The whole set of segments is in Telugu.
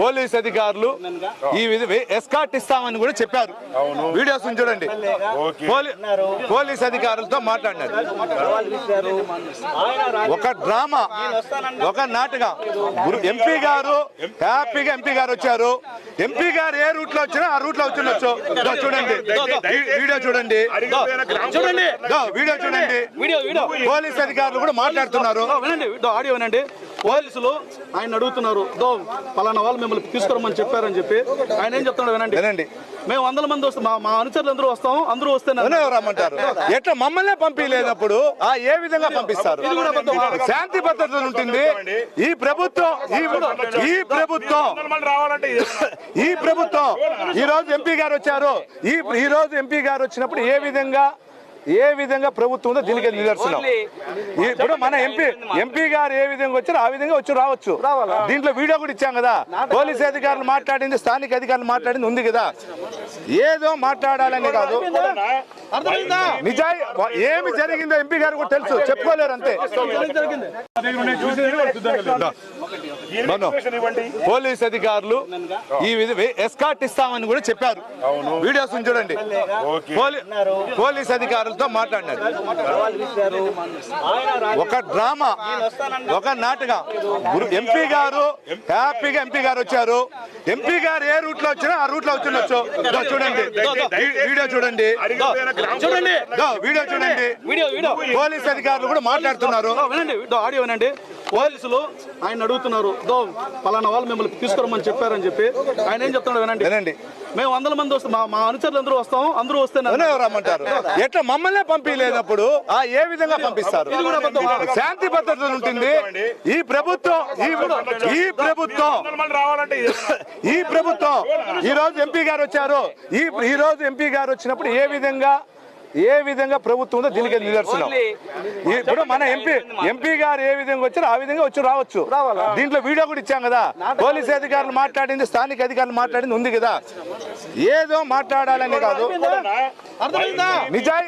పోలీస్ అధికారులు ఈ ఎస్కాట్ ఇస్తామని కూడా చెప్పారు. వీడియోస్ చూడండి. పోలీస్ అధికారులతో మాట్లాడినారు. ఒక డ్రామా, ఒక నాటకం. ఎంపీ గారు హ్యాపీగా ఎంపీ గారు వచ్చారు. ఎంపీ గారు ఏ రూట్ లో వచ్చినా ఆ రూట్ లో వచ్చిండొచ్చు. చూడండి, వీడియో చూడండి, వీడియో చూడండి. పోలీస్ అధికారులు కూడా మాట్లాడుతున్నారు. ఆడియో వినండి. పోలీసులు ఆయన అడుగుతున్నారు, పలానా వాళ్ళు మిమ్మల్ని తీసుకురమ్మని చెప్పారని చెప్పి. ఆయన ఏం చెప్తున్నాడు వినండి. మేము 100 మంది వస్తాం, మా అనుచరులు అందరూ వస్తాం, అందరూ వస్తే రమ్మంటారు. ఎట్లా మమ్మల్నే పంపించలేనప్పుడు ఏ విధంగా పంపిస్తారు? శాంతి భద్రతలు ఉంటుంది ఈ ప్రభుత్వం. ఈ ప్రభుత్వం ఈ రోజు ఎంపీ గారు వచ్చారు. ఈ రోజు ఎంపీ గారు వచ్చినప్పుడు ఏ విధంగా ప్రభుత్వం ఉందో దీనికి నిదర్శనం. ఇప్పుడు మన ఎంపీ గారు ఏ విధంగా వచ్చారో ఆ విధంగా రావచ్చు. దీంట్లో వీడియో కూడా ఇచ్చాం కదా. పోలీస్ అధికారులు మాట్లాడింది, స్థానిక అధికారులు మాట్లాడింది ఉంది కదా. ఏదో మాట్లాడాలని కాదు, నిజాయి ఏమి జరిగిందో ఎంపీ గారు కూడా తెలుసు, చెప్పుకోలేరు అంతే. పోలీస్ అధికారులు ఈ ఎస్కాట్ ఇస్తామని కూడా చెప్పారు. వీడియోస్ చూడండి. పోలీస్ అధికారులతో మాట్లాడినారు. ఒక డ్రామా, ఒక నాటకం. ఎంపీ గారు హ్యాపీగా ఎంపీ గారు వచ్చారు. ఎంపీ గారు ఏ రూట్ లో వచ్చినా ఆ రూట్ లో వచ్చిండొచ్చు. చూడండి, వీడియో చూడండి, వీడియో చూడండి. పోలీస్ అధికారులు కూడా మాట్లాడుతున్నారు. ఆడియో వినండి. పోలీసులు ఆయన అడుగుతున్నారు, పలానా వాళ్ళు మిమ్మల్ని తీసుకురమ్మని చెప్పారని చెప్పి. ఆయన ఏం చెప్తున్నాడు వినండి. మేము 100 మంది వస్తాం, మా అనుచరులు అందరూ వస్తాం, అందరూ వస్తే రమ్మంటారు. ఎట్లా మమ్మల్నే పంపించలేనప్పుడు ఏ విధంగా పంపిస్తారు? శాంతి భద్రతలు ఉంటుంది ఈ ప్రభుత్వం. ఈ ప్రభుత్వం ఈ రోజు ఎంపీ గారు వచ్చారు. ఈ రోజు ఎంపీ గారు వచ్చినప్పుడు ఏ విధంగా ప్రభుత్వం ఉందో దీనికి నిదర్శనం. ఇప్పుడు మన ఎంపీ గారు ఏ విధంగా వచ్చారో ఆ విధంగా రావచ్చు. దీంట్లో వీడియో కూడా ఇచ్చాం కదా. పోలీస్ అధికారులు మాట్లాడింది, స్థానిక అధికారులు మాట్లాడింది ఉంది కదా. ఏదో మాట్లాడాలని కాదు, నిజాయి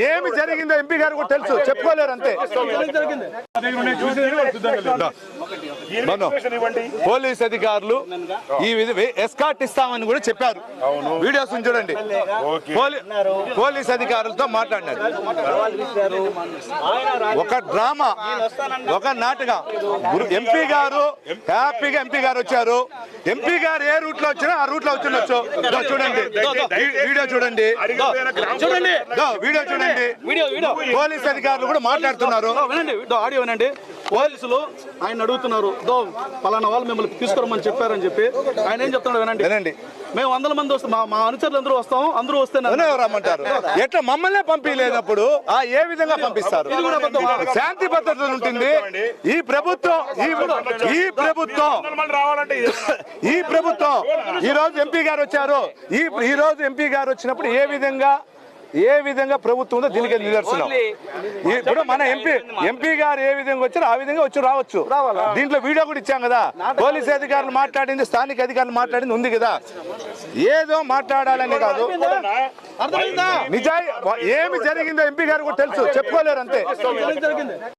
ఏమి జరిగిందో ఎంపీ గారు కూడా తెలుసు, చెప్పుకోలేరు అంతే. పోలీస్ అధికారులు ఈ ఎస్కాట్ ఇస్తామని కూడా చెప్పారు. వీడియోస్ చూడండి. పోలీస్ అధికారులతో మాట్లాడినారు. ఒక డ్రామా, ఒక నాటకం. ఎంపీ గారు హ్యాపీగా ఎంపీ గారు వచ్చారు. ఎంపీ గారు ఏ రూట్ లో వచ్చినా ఆ రూట్ లో వచ్చిండొచ్చు. చూడండి, వీడియో చూడండి, వీడియో చూడండి. పోలీస్ అధికారులు కూడా మాట్లాడుతున్నారు. ఆడియో వినండి. పోలీసులు ఆయన అడుగుతున్నారు, పలానా వాళ్ళు మిమ్మల్ని తీసుకురమ్మని చెప్పారని చెప్పి. ఆయన ఏం చెప్తున్నాడు వినండి. మేము 100 మంది వస్తాం, మా అనుచరులు అందరూ వస్తాం, అందరూ వస్తే రమ్మంటారు. ఎట్లా మమ్మల్నే పంపించలేనప్పుడు ఏ విధంగా పంపిస్తారు? శాంతి భద్రతలు ఉంటుంది ఈ ప్రభుత్వం. ఈ ప్రభుత్వం ఈ రోజు ఎంపీ గారు వచ్చారు. ఈ రోజు ఎంపీ గారు వచ్చినప్పుడు ఏ విధంగా ప్రభుత్వం ఉందో దీనికి నిదర్శనం. ఇప్పుడు మన ఎంపీ గారు ఏ విధంగా వచ్చారో ఆ విధంగా రావచ్చు. దీంట్లో వీడియో కూడా ఇచ్చాం కదా. పోలీస్ అధికారులు మాట్లాడింది, స్థానిక అధికారులు మాట్లాడింది ఉంది కదా. ఏదో మాట్లాడాలని కాదు, నిజాయి ఏమి జరిగిందో ఎంపీ గారు కూడా తెలుసు, చెప్పుకోలేరు అంతే.